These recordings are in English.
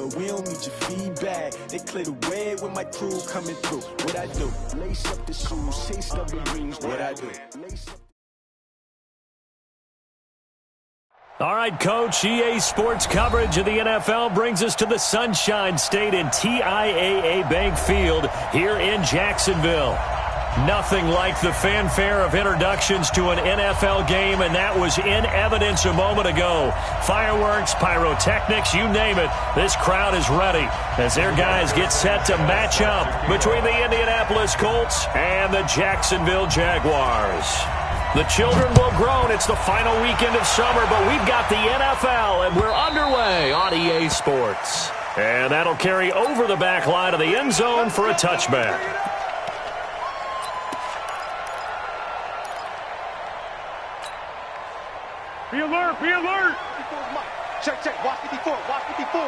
but we don't need your feedback. They clear the way with my crew coming through. What I do? Lace up the shoes, chase double rings. What I do? Lace up. All right, Coach, EA Sports coverage of the NFL brings us to the Sunshine State in TIAA Bank Field here in Jacksonville. Nothing like the fanfare of introductions to an NFL game, and that was in evidence a moment ago. Fireworks, pyrotechnics, you name it. This crowd is ready as their guys get set to match up between the Indianapolis Colts and the Jacksonville Jaguars. The children will groan. It's the final weekend of summer, but we've got the NFL, and we're underway on EA Sports. And that'll carry over the back line of the end zone for a touchback. Be alert, be alert. Check, watch 54, watch 54.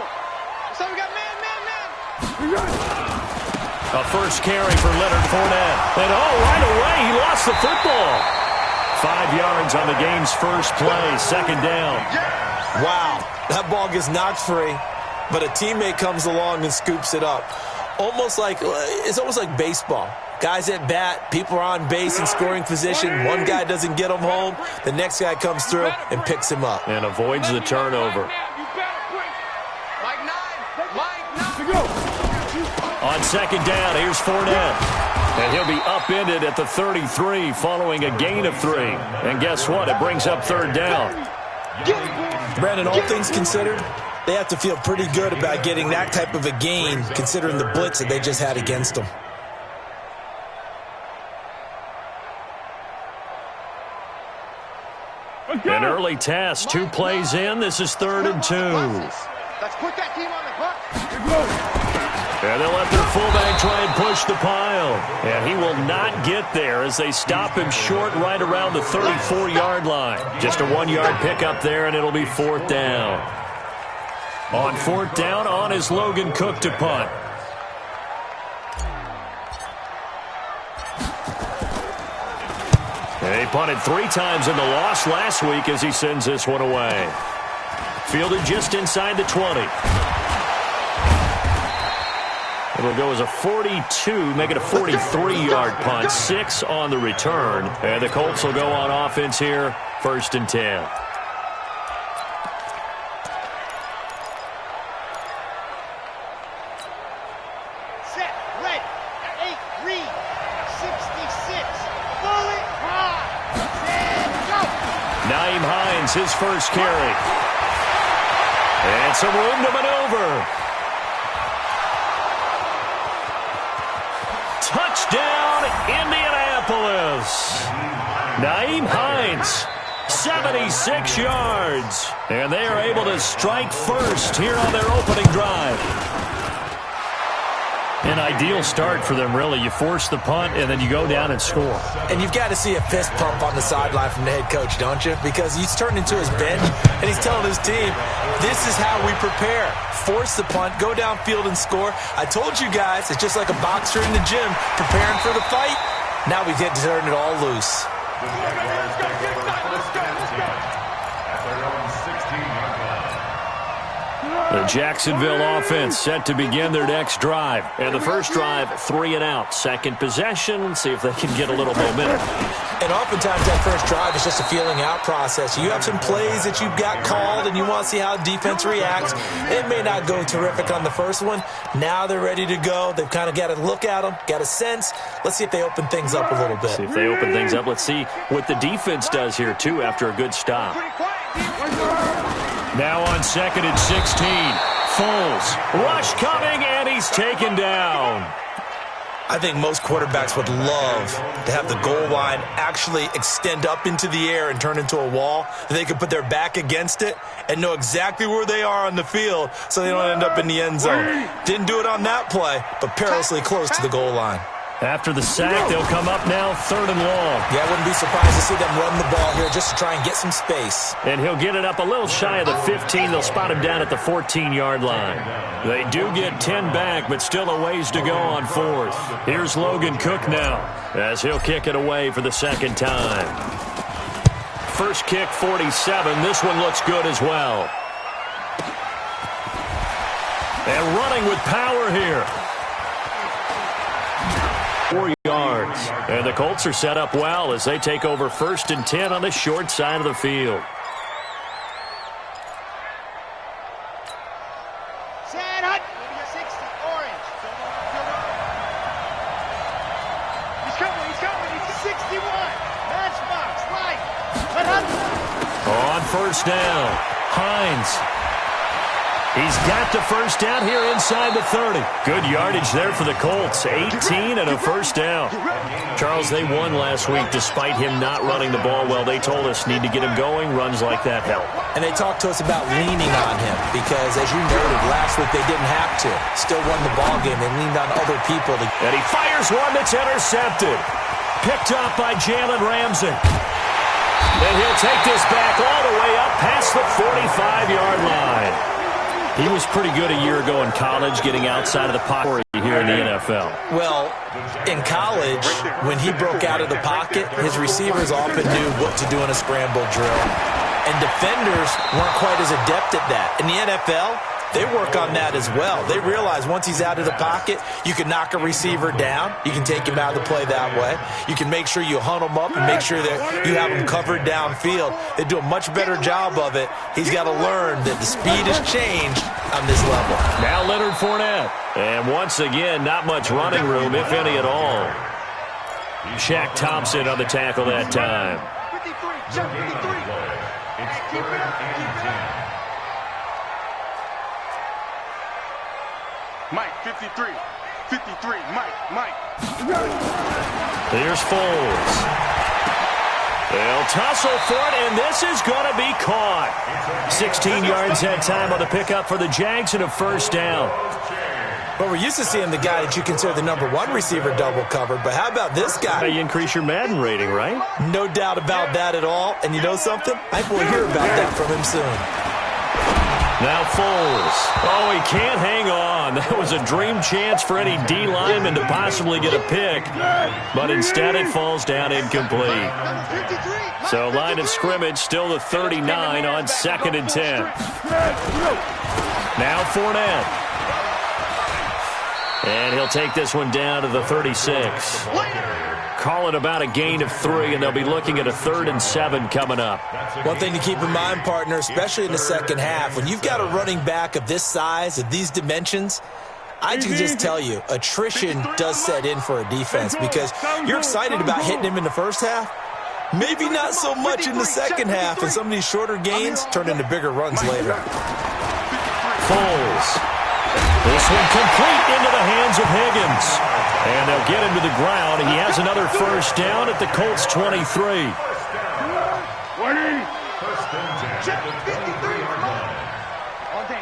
So we got man. A first carry for Leonard Fournette. And right away, he lost the football. 5 yards on the game's first play, second down. Wow, that ball gets knocked free, but a teammate comes along and scoops it up. It's almost like baseball. Guys at bat, people are on base in scoring position. One guy doesn't get him home. The next guy comes through and picks him up. And avoids the turnover. On second down, here's Fournette. And he'll be upended at the 33 following a gain of 3. And guess what? It brings up third down. Brandon, all things considered, they have to feel pretty good about getting that type of a gain considering the blitz that they just had against them. An early test, 2 plays in. This is 3rd and 2. Let's put that team on the clock. And they'll let their fullback try and push the pile. And he will not get there as they stop him short right around the 34-yard line. Just a 1-yard pickup there, and it'll be 4th down. On 4th down, on is Logan Cook to punt. And he punted 3 times in the loss last week as he sends this one away. Fielded just inside the 20. It'll go as a 42, make it a 43-yard punt, 6 on the return. And the Colts will go on offense here, 1st and 10. Set, ready, 8, read, 66, bullet, high, set, go. Nyheim Hines, his first carry. And some room to maneuver. Touchdown, Indianapolis. Nyheim Hines, 76 yards. And they are able to strike first here on their opening drive. An ideal start for them, really. You force the punt, and then you go down and score. And you've got to see a fist pump on the sideline from the head coach, don't you? Because he's turned into his bench, and he's telling his team, this is how we prepare. Force the punt, go downfield and score. I told you guys, it's just like a boxer in the gym preparing for the fight. Now we get to turn it all loose. The Jacksonville offense set to begin their next drive. And the first drive, 3 and out. Second possession, see if they can get a little momentum. And oftentimes that first drive is just a feeling out process. You have some plays that you've got called and you want to see how defense reacts. It may not go terrific on the first one. Now they're ready to go. They've kind of got to look at them, got a sense. Let's see if they open things up a little bit. See if they open things up. Let's see what the defense does here, too, after a good stop. Now on 2nd and 16. Foles. Rush coming, and he's taken down. I think most quarterbacks would love to have the goal line actually extend up into the air and turn into a wall. They could put their back against it and know exactly where they are on the field so they don't end up in the end zone. Didn't do it on that play, but perilously close to the goal line. After the sack, they'll come up now 3rd and long. Yeah, I wouldn't be surprised to see them run the ball here just to try and get some space. And he'll get it up a little shy of the 15. They'll spot him down at the 14-yard line. They do get 10 back, but still a ways to go on 4th. Here's Logan Cook now as he'll kick it away for the second time. First kick, 47. This one looks good as well. And running with power here. 4 yards. And the Colts are set up well as they take over 1st and 10 on the short side of the field. On 1st down, Hines. He's got the 1st down here inside the 30. Good yardage there for the Colts. 18 and a 1st down. Charles, they won last week despite him not running the ball well. They told us need to get him going. Runs like that help. And they talked to us about leaning on him because, as you noted, last week they didn't have to. Still won the ball game. They leaned on other people. And he fires one that's intercepted. Picked off by Jalen Ramsey. And he'll take this back all the way up past the 45-yard line. He was pretty good a year ago in college, getting outside of the pocket here in the NFL. Well, in college, when he broke out of the pocket, his receivers often knew what to do in a scramble drill. And defenders weren't quite as adept at that. In the NFL, they work on that as well. They realize once he's out of the pocket, you can knock a receiver down. You can take him out of the play that way. You can make sure you hunt him up and make sure that you have him covered downfield. They do a much better job of it. He's got to learn that the speed has changed on this level. Now Leonard Fournette. And once again, not much running room, if any at all. Shaq Thompson on the tackle that time. 53, Chuck 53. Keep it up, keep it up. Mike, 53. 53, Mike. There's Foles. They'll tussle for it, and this is going to be caught. 16 yards that time on the pickup for the Jags and a 1st down. But we're used to seeing the guy that you consider the #1 receiver double covered. But how about this guy? You increase your Madden rating, right? No doubt about that at all. And you know something? I think we'll hear about that from him soon. Now Foles. Oh, he can't hang on. That was a dream chance for any D lineman to possibly get a pick. But instead it falls down incomplete. So line of scrimmage still the 39 on 2nd and 10. Now Fournette. And he'll take this one down to the 36. Call it about a gain of 3, and they'll be looking at a 3rd and 7 coming up. One thing to keep in mind, partner, especially in the second half, when you've got a running back of this size, of these dimensions, I can just tell you, attrition does set in for a defense because you're excited about hitting him in the first half. Maybe not so much in the second half, and some of these shorter gains turn into bigger runs later. Foles. This one complete into the hands of Higgins. And they'll get him to the ground. He has another 1st down at the Colts 23. Check 53. All day.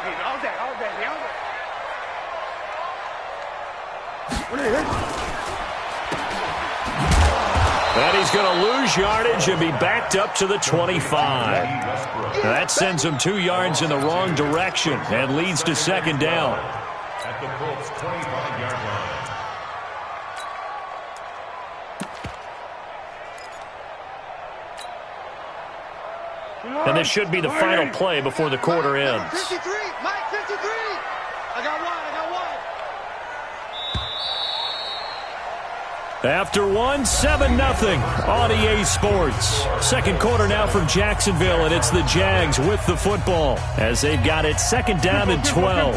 And he's going to lose yardage and be backed up to the 25. That sends him 2 yards in the wrong direction and leads to 2nd down. At the Colts 25-yard line. And this should be the final play before the quarter ends. 53, Mike, 53. I got one. After 7-0 on EA Sports. Second quarter now from Jacksonville, and it's the Jags with the football as they've got it 2nd down and 12.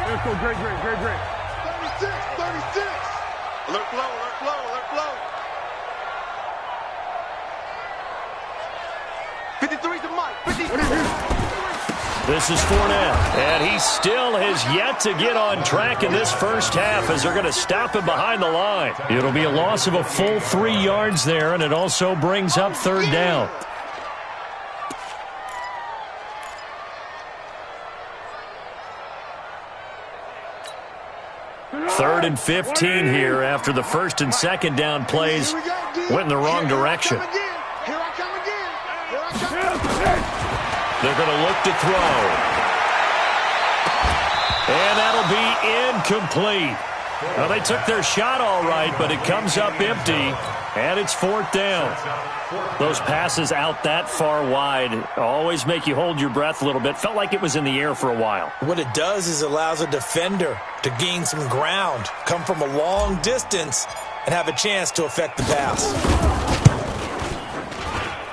Let's go, great. 36. Alert flow. 53 to Mike. 53. This is Fournette, and he still has yet to get on track in this first half as they're going to stop him behind the line. It'll be a loss of a full 3 yards there, and it also brings up 3rd down. Third and 15 here after the 1st and 2nd down plays went in the wrong direction. Here I come again. They're going to look to throw. And that'll be incomplete. Well, they took their shot all right, but it comes up empty. And it's 4th down. Those passes out that far wide always make you hold your breath a little bit. Felt like it was in the air for a while. What it does is allows a defender to gain some ground, come from a long distance, and have a chance to affect the pass.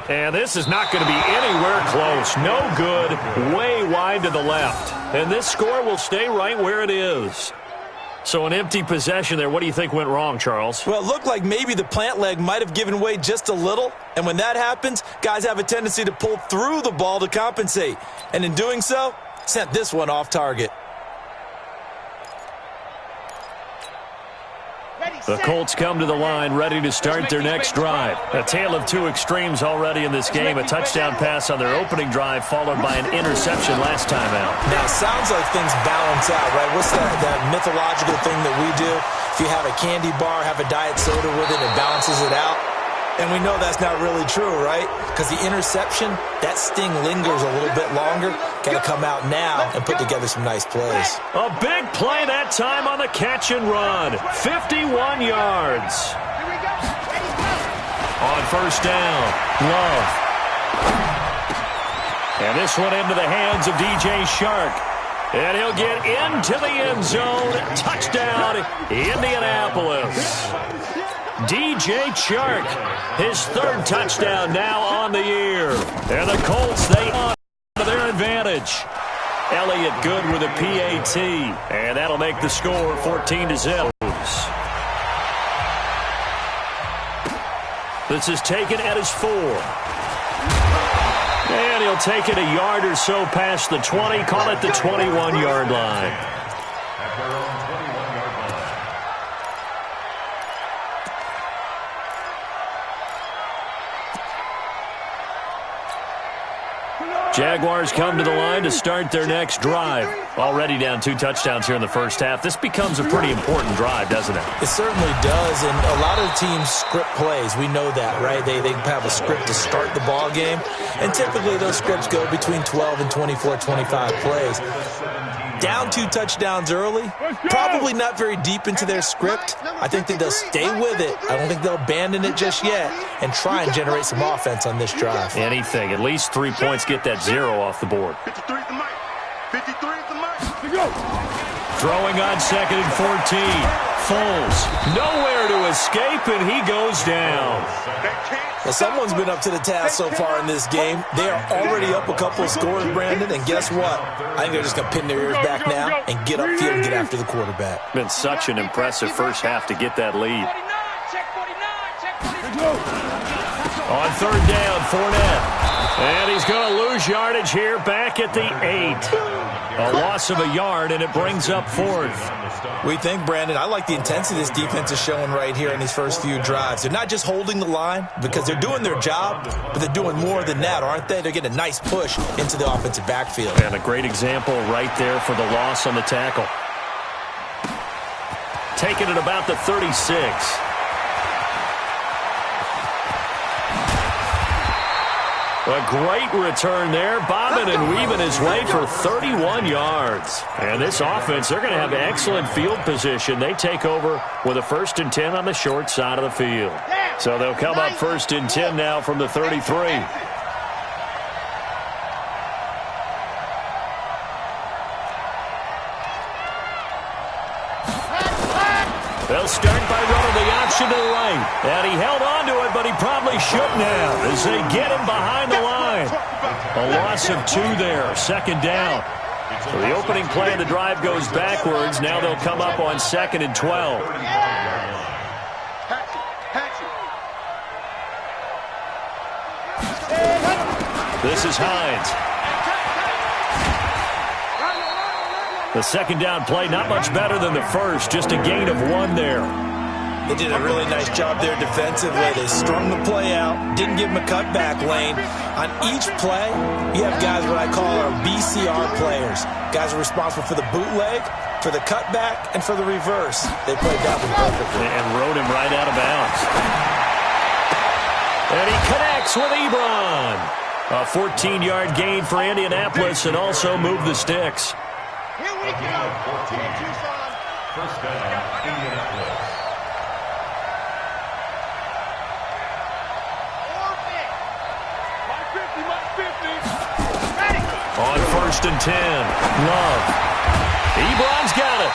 And this is not going to be anywhere close. No good. Way wide to the left. And this score will stay right where it is. So an empty possession there. What do you think went wrong, Charles? Well, it looked like maybe the plant leg might have given way just a little. And when that happens, guys have a tendency to pull through the ball to compensate. And in doing so, sent this one off target. The Colts come to the line, ready to start their next drive. A tale of two extremes already in this game. A touchdown pass on their opening drive, followed by an interception last time out. Now, it sounds like things balance out, right? What's that mythological thing that we do? If you have a candy bar, have a diet soda with it, it balances it out. And we know that's not really true, right? Because the interception, that sting lingers a little bit longer. Got to come out now and put together some nice plays. A big play that time on the catch and run. 51 yards. On 1st down, Love. And this one into the hands of DJ Shark. And he'll get into the end zone. Touchdown, Indianapolis. DJ Chark, his 3rd touchdown now on the year. And the Colts, they on to their advantage. Elliott good with a PAT. And that'll make the score 14-0. This is taken at his 4. And he'll take it a yard or so past the 20. Call it the 21-yard line. Jaguars come to the line to start their next drive. Already down 2 touchdowns here in the first half. This becomes a pretty important drive, doesn't it? It certainly does, and a lot of teams script plays. We know that, right? They have a script to start the ball game, and typically those scripts go between 12 and 24, 25 plays. Down 2 touchdowns early, probably not very deep into their script. I think that they'll stay with it. I don't think they'll abandon it just yet and try and generate some offense on this drive. Anything. At least 3 points, get that 0 off the board. 53 at the mic. 53 at the mic. Go. Throwing on 2nd and 14. Foles, nowhere to escape, and he goes down. Well, someone's been up to the task so far in this game. They are already up a couple of scores, Brandon, and guess what? I think they're just going to pin their ears back now and get upfield and get after the quarterback. Been such an impressive first half to get that lead. On 3rd down, Fournette. And he's going to lose yardage here back at the 8. A loss of a yard, and it brings up 4th. We think, Brandon, I like the intensity this defense is showing right here in these first few drives. They're not just holding the line because they're doing their job, but they're doing more than that, aren't they? They're getting a nice push into the offensive backfield. And a great example right there for the loss on the tackle. Taking it about the 36. A great return there, bobbing and weaving his way for 31 yards. And this offense, they're going to have excellent field position. They take over with a 1st and 10 on the short side of the field. So they'll come up 1st and 10 now from the 33. They'll start by running the option to the right. And he held on to it, but he probably shouldn't have as they get him behind the line. A loss of 2 there, 2nd down. So the opening play of the drive goes backwards. Now they'll come up on 2nd and 12. This is Hines. The 2nd down play, not much better than the first, just a gain of 1 there. They did a really nice job there defensively. They strung the play out, didn't give him a cutback lane. On each play, you have guys what I call our BCR players. Guys are responsible for the bootleg, for the cutback, and for the reverse. They played that one perfectly. And rode him right out of bounds. And he connects with Ebron. A 14-yard gain for Indianapolis and also moved the sticks. Here we go. 14. 1st down, Indianapolis. On 1st and 10, Love. Ebron's got it.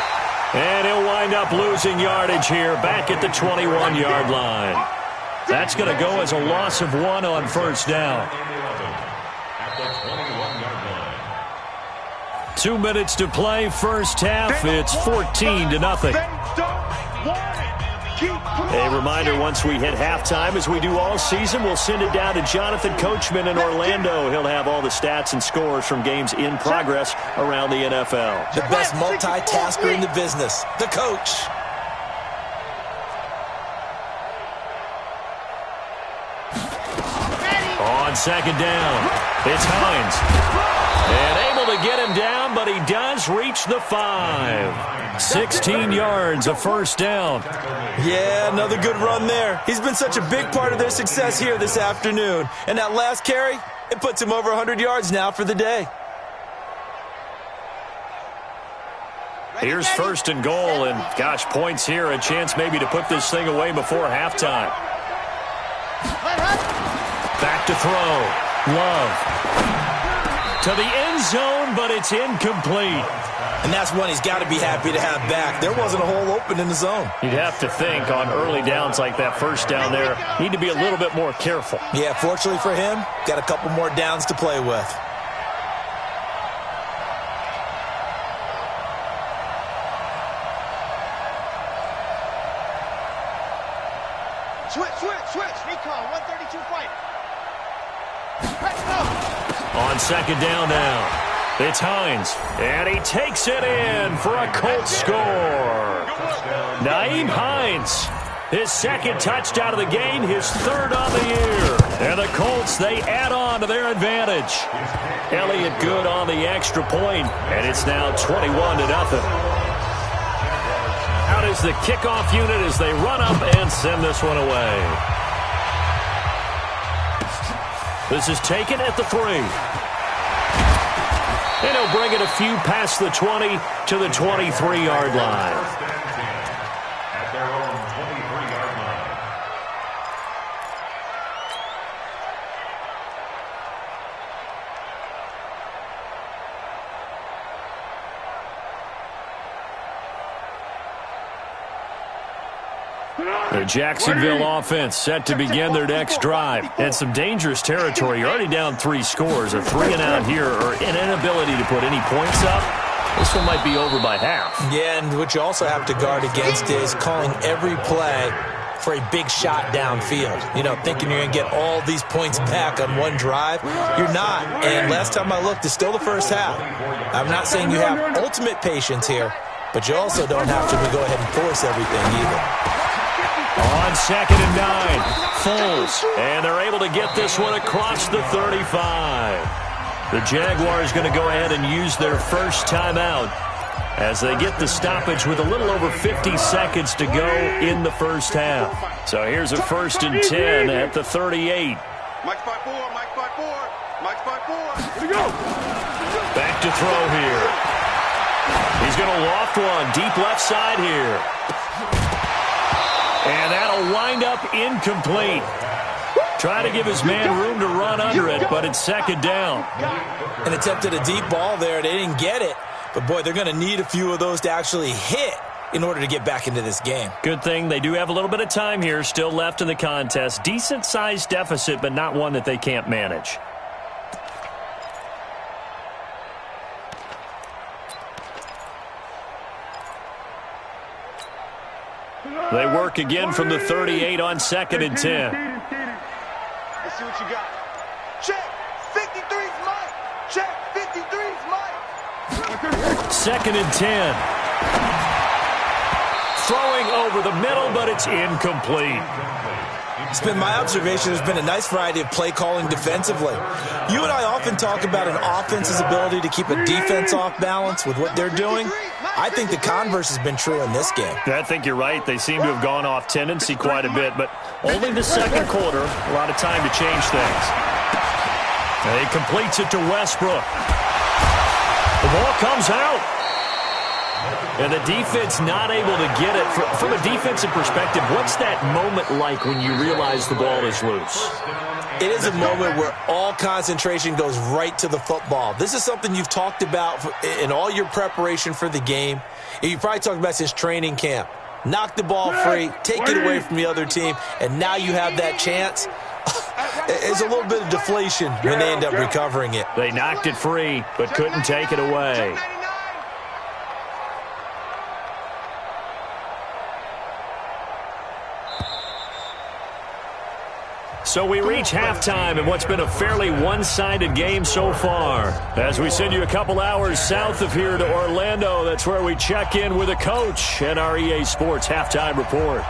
And he'll wind up losing yardage here back at the 21-yard line. That's going to go as a loss of 1 on 1st down. 2 minutes to play, first half. It's 14-0. A reminder, once we hit halftime, as we do all season, we'll send it down to Jonathan Coachman in Orlando. He'll have all the stats and scores from games in progress around the NFL. The best multitasker in the business, the coach. On 2nd down, it's Hines. And able to get him down, but he does reach the 5. 16 yards, a first down. Yeah, another good run there. He's been such a big part of their success here this afternoon. And that last carry, it puts him over 100 yards now for the day. Here's 1st and goal, and gosh, points here, a chance maybe to put this thing away before halftime. Back to throw. Love. To the end zone, but it's incomplete. And that's one he's got to be happy to have back. There wasn't a hole open in the zone. You'd have to think on early downs like that first down there, need to be a little bit more careful. Yeah, fortunately for him, got a couple more downs to play with. Switch. Recon, 132 fight. On 2nd down now, it's Hines, and he takes it in for a Colts score. Nyheim Hines, his 2nd touchdown of the game, his 3rd on the year. And the Colts, they add on to their advantage. Elliott good on the extra point, and it's now 21-0. Out is the kickoff unit as they run up and send this one away. This is taken at the 3. And he'll bring it a few past the 20 to the 23-yard line. At their own 23-yard line. The Jacksonville offense set to begin their next drive. And some dangerous territory. You're already down 3 scores. A 3-and-out here or an inability to put any points up. This one might be over by half. Yeah, and what you also have to guard against is calling every play for a big shot downfield. You know, thinking you're going to get all these points back on one drive. You're not. And last time I looked, it's still the first half. I'm not saying you have ultimate patience here, but you also don't have to go ahead and force everything either. On 2nd and 9, Foles, and they're able to get this one across the 35. The Jaguars going to go ahead and use their first timeout as they get the stoppage with a little over 50 seconds to go in the first half. So here's a 1st and 10 at the 38. Mike's by 4. Here we go. Back to throw here. He's going to loft one deep left side here. And that'll wind up incomplete. Try to give his man room to run under it, but it's 2nd down. And attempted a deep ball there. They didn't get it. But, boy, they're going to need a few of those to actually hit in order to get back into this game. Good thing they do have a little bit of time here still left in the contest. Decent-sized deficit, but not one that they can't manage. They work again from the 38 on 2nd and 10. Let's see what you got. Check. 53's Mike. Check. 53's Mike. 2nd and 10. Throwing over the middle, but it's incomplete. It's been my observation there's been a nice variety of play calling defensively. You and I often talk about an offense's ability to keep a defense off balance with what they're doing. I think the converse has been true in this game. I think you're right. They seem to have gone off tendency quite a bit, but only the 2nd quarter. A lot of time to change things. And he completes it to Westbrook. The ball comes out. And the defense not able to get it. From a defensive perspective, what's that moment like when you realize the ball is loose? It is a moment where all concentration goes right to the football. This is something you've talked about in all your preparation for the game. You probably talked about since training camp. Knock the ball free, take it away from the other team, and now you have that chance. It's a little bit of deflation when they end up recovering it. They knocked it free, but couldn't take it away. So we reach halftime in what's been a fairly one-sided game so far. As we send you a couple hours south of here to Orlando, that's where we check in with a coach and our EA Sports halftime report.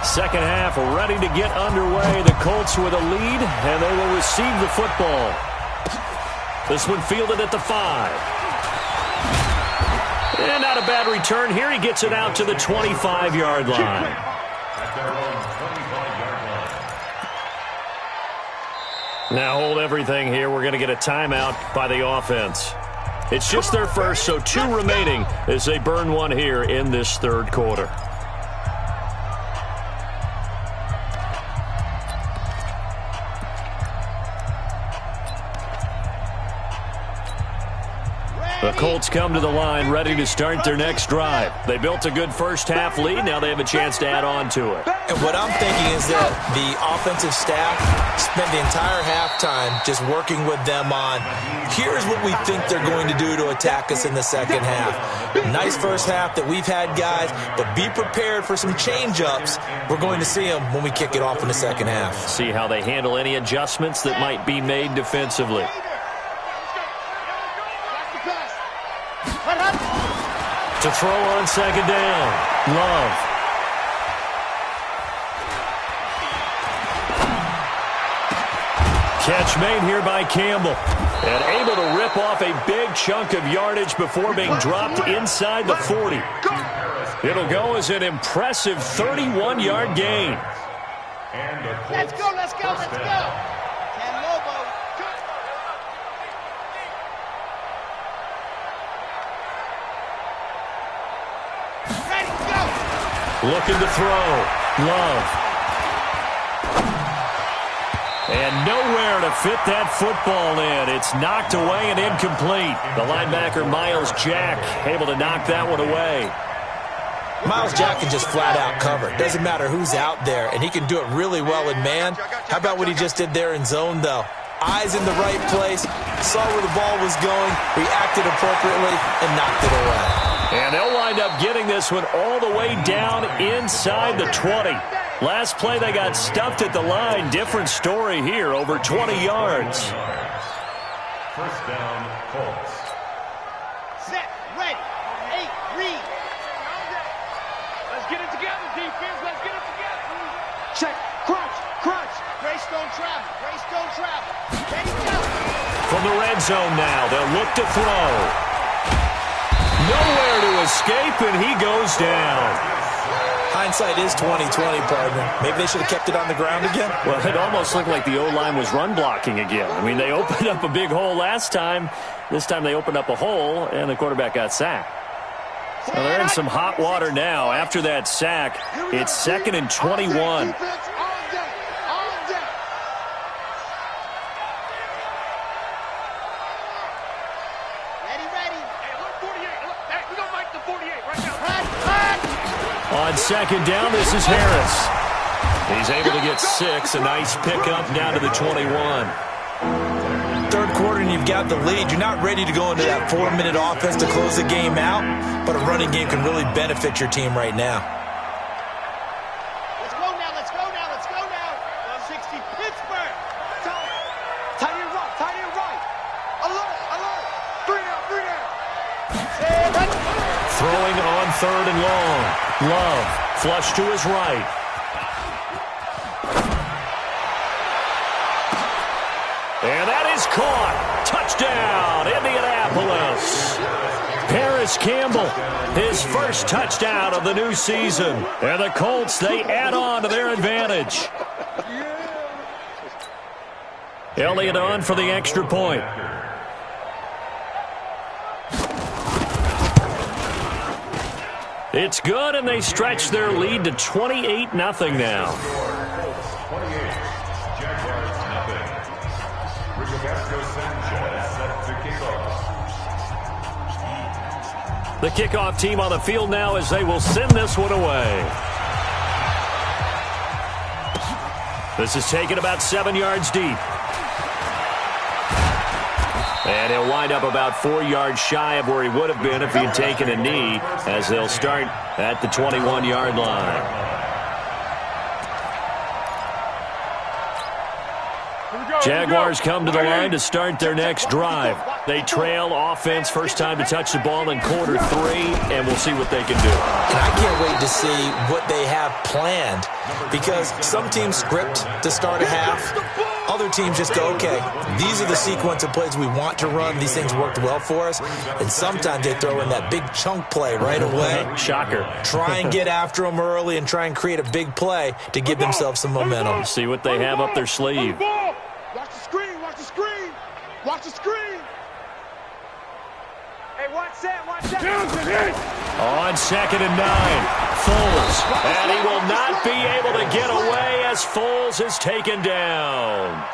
Second half ready to get underway. The Colts with a lead, and they will receive the football. This one fielded at the 5. And not a bad return here. He gets it out to the 25-yard line. Now hold everything here. We're going to get a timeout by the offense. It's just their first, so 2 remaining as they burn one here in this third quarter. The Colts come to the line ready to start their next drive. They built a good first-half lead. Now they have a chance to add on to it. And what I'm thinking is that the offensive staff spent the entire halftime just working with them on, here's what we think they're going to do to attack us in the second half. Nice first half that we've had, guys, but be prepared for some change-ups. We're going to see them when we kick it off in the second half. See how they handle any adjustments that might be made defensively. To throw on second down. Love. Catch made here by Campbell. And able to rip off a big chunk of yardage before being dropped inside the 40. It'll go as an impressive 31-yard gain. Let's go, let's go, let's go. Looking to throw. Love. And nowhere to fit that football in. It's knocked away and incomplete. The linebacker, Miles Jack, able to knock that one away. Miles Jack can just flat out cover. Doesn't matter who's out there, and he can do it really well in man. How about what he just did there in zone, though? Eyes in the right place, saw where the ball was going, reacted appropriately, and knocked it away. And they'll wind up getting this one all the way down inside the 20. Last play, they got stuffed at the line. Different story here, over 20 yards. First down, Colts. Set, ready, 8, read. Let's get it together, defense. Let's get it together. Check, crunch, crunch. Grace don't travel, Grace don't travel. Ready, go. From the red zone now, they'll look to throw. Nowhere to escape, and he goes down. Hindsight is 20/20, partner. Maybe they should have kept it on the ground again. Well, it almost looked like the O-line was run blocking again. I mean, they opened up a big hole last time. This time they opened up a hole, and the quarterback got sacked. Well, they're in some hot water now. After that sack, it's 2nd and 21. On second down, this is Harris. He's able to get 6. A nice pickup down to the 21. Third quarter and you've got the lead. You're not ready to go into that 4-minute offense to close the game out, but a running game can really benefit your team right now. Let's go now, let's go now, let's go now. 60 Pittsburgh. Tight end right. Alert, alert. 3 down. Throwing on 3rd and long. Love, flush to his right. And that is caught. Touchdown, Indianapolis. Paris Campbell, his first touchdown of the new season. And the Colts, they add on to their advantage. Elliott on for the extra point. It's good, and they stretch their lead to 28-0 now. The kickoff team on the field now as they will send this one away. This is taken about 7 yards deep. And he'll wind up about 4 yards shy of where he would have been if he had taken a knee, as they'll start at the 21-yard line. Jaguars come to the line to start their next drive. They trail offense, first time to touch the ball in quarter 3, and we'll see what they can do. And I can't wait to see what they have planned, because some teams script to start a half. Other teams just go, okay, these are the sequence of plays we want to run. These things worked well for us. And sometimes they throw in that big chunk play right away. Shocker. Try and get after them early and try and create a big play to give themselves some momentum. See what they have up their sleeve. Watch the screen, watch the screen, watch the screen. Hey, watch that, watch that. On 2nd and 9, Foles. And he will not be able to get away as Foles is taken down.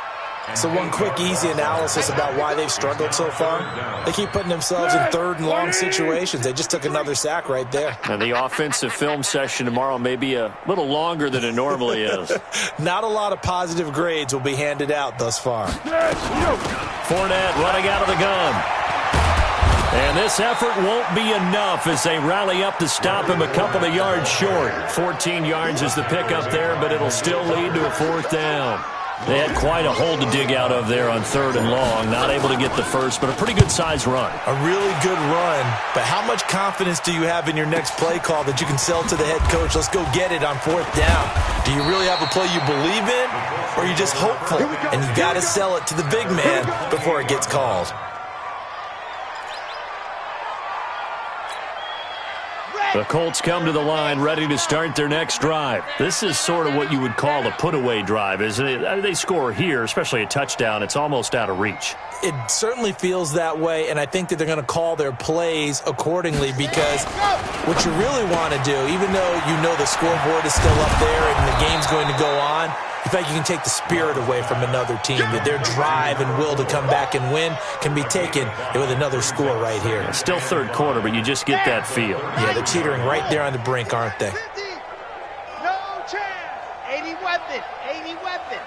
So one quick, easy analysis about why they've struggled so far. They keep putting themselves in 3rd and long situations. They just took another sack right there. And the offensive film session tomorrow may be a little longer than it normally is. Not a lot of positive grades will be handed out thus far. Fournette running out of the gun. And this effort won't be enough as they rally up to stop him a couple of yards short. 14 yards is the pickup there, but it'll still lead to a 4th down. They had quite a hole to dig out of there on 3rd and long. Not able to get the first, but a pretty good-sized run. A really good run, but how much confidence do you have in your next play call that you can sell to the head coach? Let's go get it on 4th down. Do you really have a play you believe in, or are you just hopeful? And you got to sell it to the big man before it gets called. The Colts come to the line ready to start their next drive. This is sort of what you would call a put-away drive, isn't it? They score here, especially a touchdown. It's almost out of reach. It certainly feels that way, and I think that they're going to call their plays accordingly, because what you really want to do, even though you know the scoreboard is still up there and the game's going to go on, in fact, you can take the spirit away from another team. That their drive and will to come back and win can be taken with another score right here. Still 3rd quarter, but you just get that feel. Yeah, they're teetering right there on the brink, aren't they? 50, no chance. 80 weapon, 80 weapon.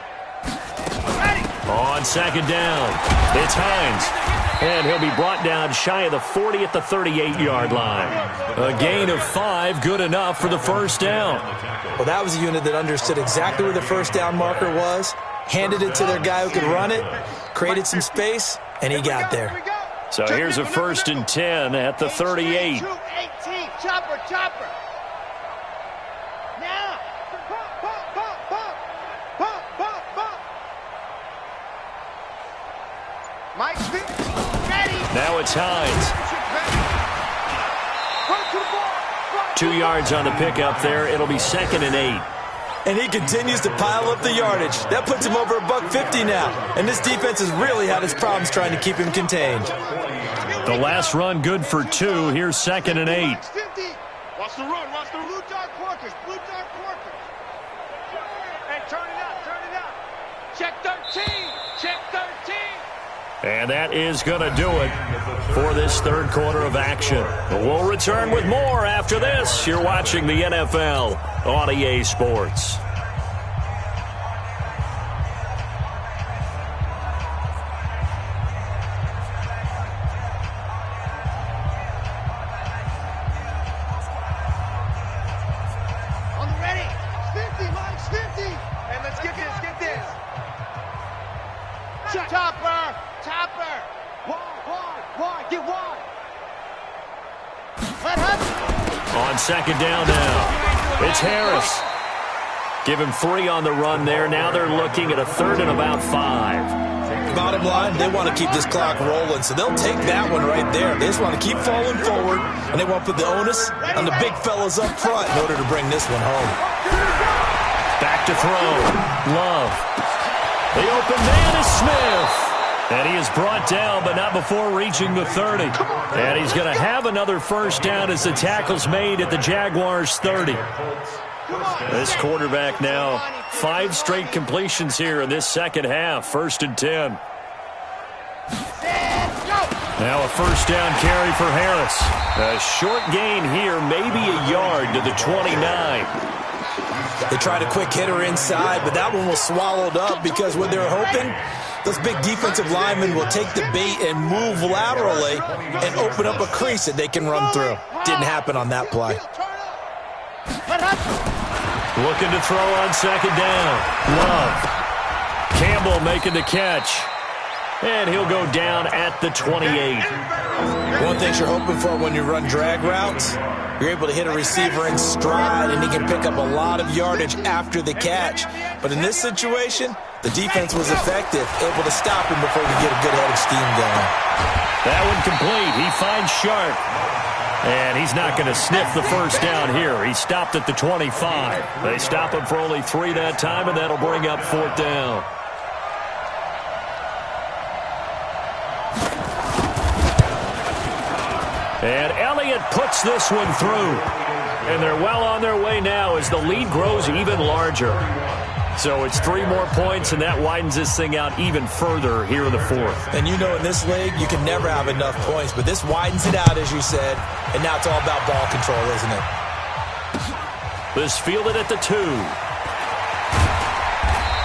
Ready. On 2nd down, it's Hines. And he'll be brought down shy of the 40 at the 38-yard line. A gain of 5, good enough for the 1st down. Well, that was a unit that understood exactly where the 1st down marker was, handed it to their guy who could run it, created some space, and he got there. So here's a 1st and 10 at the 38. 2-18, chopper, chopper. Now. Pump, pump, pump, pump. Pump, pump, pump. Mike Smith, ready. Now it's Hines. 2 yards on the pickup there. It'll be 2nd and 8. And he continues to pile up the yardage. That puts him over $150 now. And this defense has really had its problems trying to keep him contained. The last run good for 2. Here's 2nd and 8. Watch the run, watch the blue dark porkers, blue dark porkers. Hey, turn it up, turn it up. Check 13, check 13. And that is going to do it for this 3rd quarter of action. We'll return with more after this. You're watching the NFL on EA Sports. On the ready. 50, Mike, 50. And let's get this, get this. Chopper, chopper. Wide, get wide. Let Hudson. On 2nd down now, it's Harris. Give him 3 on the run there. Now they're looking at a 3rd and about 5. Bottom line, they want to keep this clock rolling, so they'll take that one right there. They just want to keep falling forward, and they want to put the onus on the big fellas up front in order to bring this one home. Back to throw. Love. The open man is Smith. And he is brought down, but not before reaching the 30. And he's going to have another first down as the tackle's made at the Jaguars' 30. This quarterback now, 5 straight completions here in this second half. 1st and 10. Now a first down carry for Harris. A short gain here, maybe a yard to the 29. They tried a quick hitter inside, but that one was swallowed up because what they're hoping, those big defensive linemen will take the bait and move laterally and open up a crease that they can run through. Didn't happen on that play. Looking to throw on second down. Love. Campbell making the catch. And he'll go down at the 28. One thing you're hoping for when you run drag routes, you're able to hit a receiver in stride, and he can pick up a lot of yardage after the catch. But in this situation, the defense was effective, able to stop him before he could get a good head of steam going. That one complete. He finds Sharp. And he's not going to sniff the first down here. He stopped at the 25. They stop him for only 3 that time, and that'll bring up 4th down. And Elliott puts this one through. And they're well on their way now as the lead grows even larger. So it's 3 more points, and that widens this thing out even further here in the 4th. And you know in this league, you can never have enough points, but this widens it out, as you said, and now it's all about ball control, isn't it? This fielded at the 2.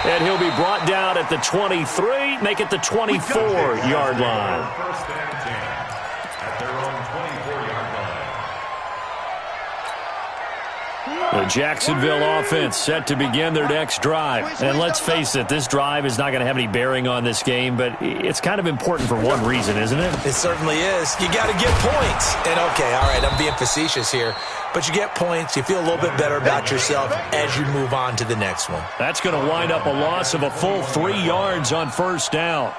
And he'll be brought down at the 23, make it the 24-yard line. First and 10 at their own 24-yard line. The Jacksonville offense set to begin their next drive. And let's face it, this drive is not going to have any bearing on this game, but it's kind of important for one reason, isn't it? It certainly is. You got to get points. And, okay, all right, I'm being facetious here. But you get points, you feel a little bit better about yourself as you move on to the next one. That's going to wind up a loss of a full 3 yards on first down.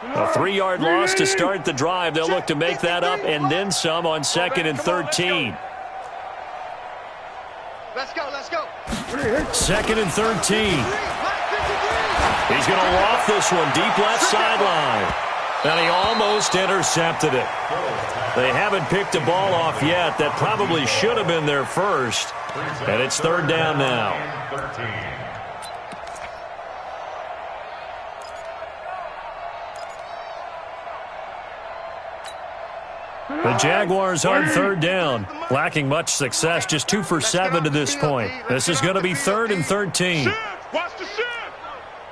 A 3-yard loss to start the drive. They'll look to make that up and then some on 2nd and 13. Let's go, let's go. 2nd and 13. He's going to loft this one deep left sideline. And he almost intercepted it. They haven't picked a ball off yet. That probably should have been their first. And it's 3rd down now. The Jaguars on 3rd down, lacking much success, just 2 for 7 to this point. This is going to be 3rd and 13. Watch the shift.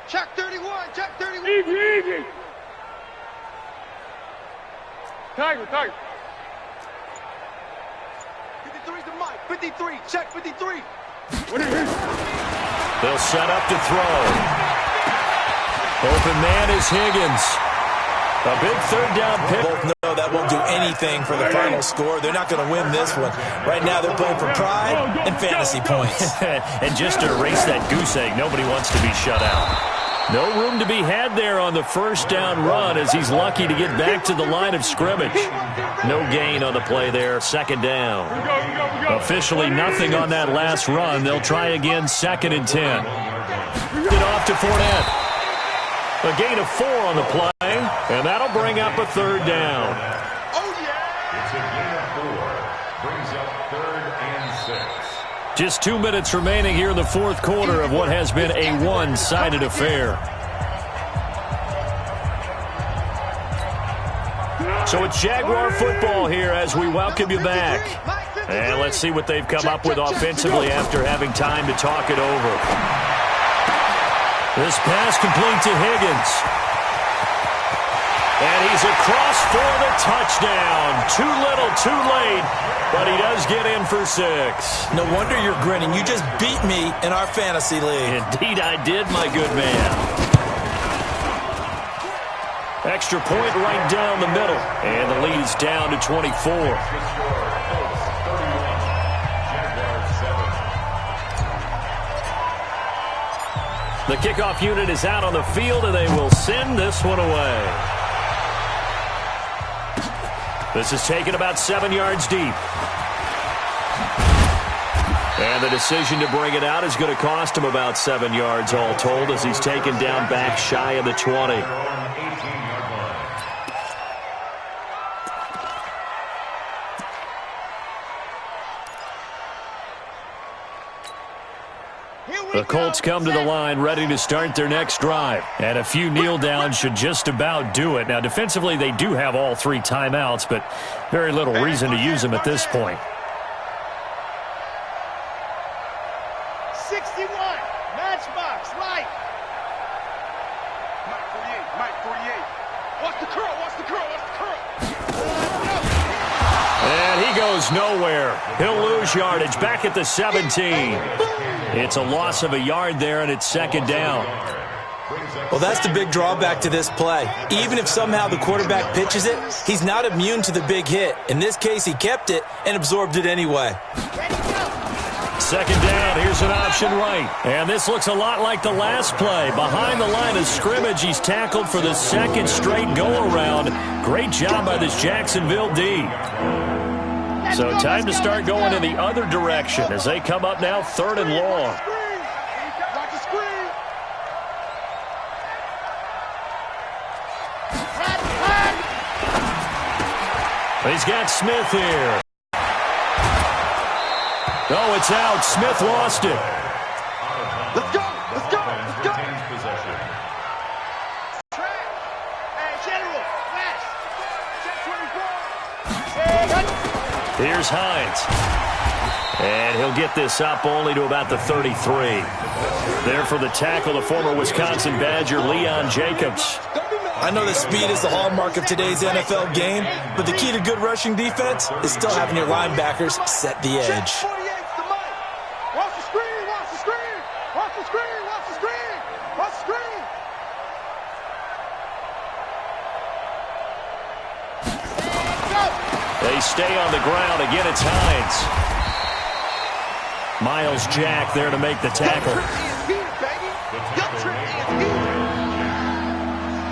Check 31, check 31. Easy. Tiger. 53 to Mike, 53, check 53. They'll set up to throw. Open man is Higgins. A big 3rd down pick. Both know that won't do anything for the final score. They're not going to win this one. Right now they're playing for pride and fantasy points. And just to erase that goose egg, nobody wants to be shut out. No room to be had there on the first down run as he's lucky to get back to the line of scrimmage. No gain on the play there, 2nd down. Officially nothing on that last run. They'll try again, 2nd and 10. Get off to Fournette. A gain of 4 on the play, and that'll bring up a 3rd down. Oh, yeah! It's a gain of 4. Brings up 3rd and 6. Just 2 minutes remaining here in the 4th quarter of what has been a one-sided affair. So it's Jaguar football here as we welcome you back. And let's see what they've come up with offensively after having time to talk it over. This pass complete to Higgins. And he's across for the touchdown. Too little, too late, but he does get in for 6. No wonder you're grinning. You just beat me in our fantasy league. Indeed I did, my good man. Extra point right down the middle. And the lead is down to 24. The kickoff unit is out on the field, and they will send this one away. This is taken about 7 yards deep. And the decision to bring it out is going to cost him about 7 yards all told as he's taken down back shy of the 20. The Colts come to the line ready to start their next drive. And a few kneel downs should just about do it. Now, defensively, they do have all 3 timeouts, but very little reason to use them at this point. 61, matchbox, right. Mike 48. Watch the curl, watch the curl, watch the curl. And he goes nowhere. He'll lose yardage back at the 17. It's a loss of a yard there, and it's second down. Well, that's the big drawback to this play. Even if somehow the quarterback pitches it, he's not immune to the big hit. In this case, he kept it and absorbed it anyway. Second down, here's an option right. And this looks a lot like the last play. Behind the line of scrimmage, he's tackled for the second straight go-around. Great job by this Jacksonville D. So time to start going in the other direction as they come up now 3rd and long. Watch the screen. He's got Smith here. Oh, it's out. Smith lost it. Let's go, let's go, let's go. Track. Hey, General, flash. Check 24. Here's Hines. And he'll get this up only to about the 33. There for the tackle, the former Wisconsin Badger, Leon Jacobs. I know that speed is the hallmark of today's NFL game, but the key to good rushing defense is still having your linebackers set the edge. Check 48's the mic. Watch the screen, watch the screen. Watch the screen, watch the screen. Watch the screen. They stay on the ground. Again, it's Hines. Miles Jack there to make the tackle. Young Trent is here, baby. Young Trent is here.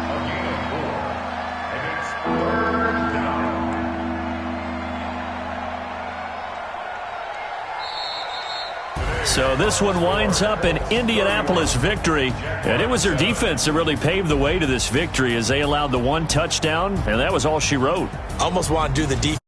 A gain of 4. And it's 3rd down. So this one winds up an Indianapolis victory. And it was their defense that really paved the way to this victory as they allowed the 1 touchdown, and that was all she wrote. I almost want to do the defense.